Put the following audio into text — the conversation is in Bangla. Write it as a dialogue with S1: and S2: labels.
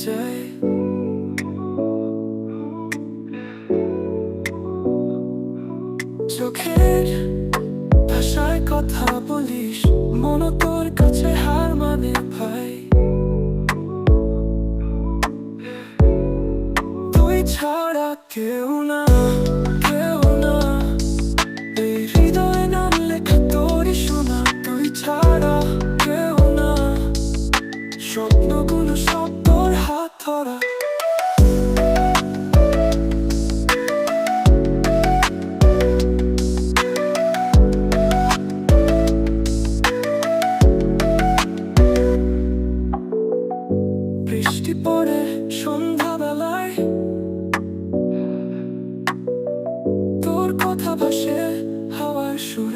S1: যায়। চোখের ভাষায় কথা বলিস, মন তোর কাছে হার মানে ভাই। তুই ছাড়া কেউ না, কেউ না, এই হৃদয়ে নাম লেখা তোরই শোনা। তুই ছাড়া কেউ না, স্বপ্নগুলো সব তোর হাত ধরা। বৃষ্টি পড়ে সন্ধ্যাবেলায়, তোর কথা ভাসে হাওয়ার সুর।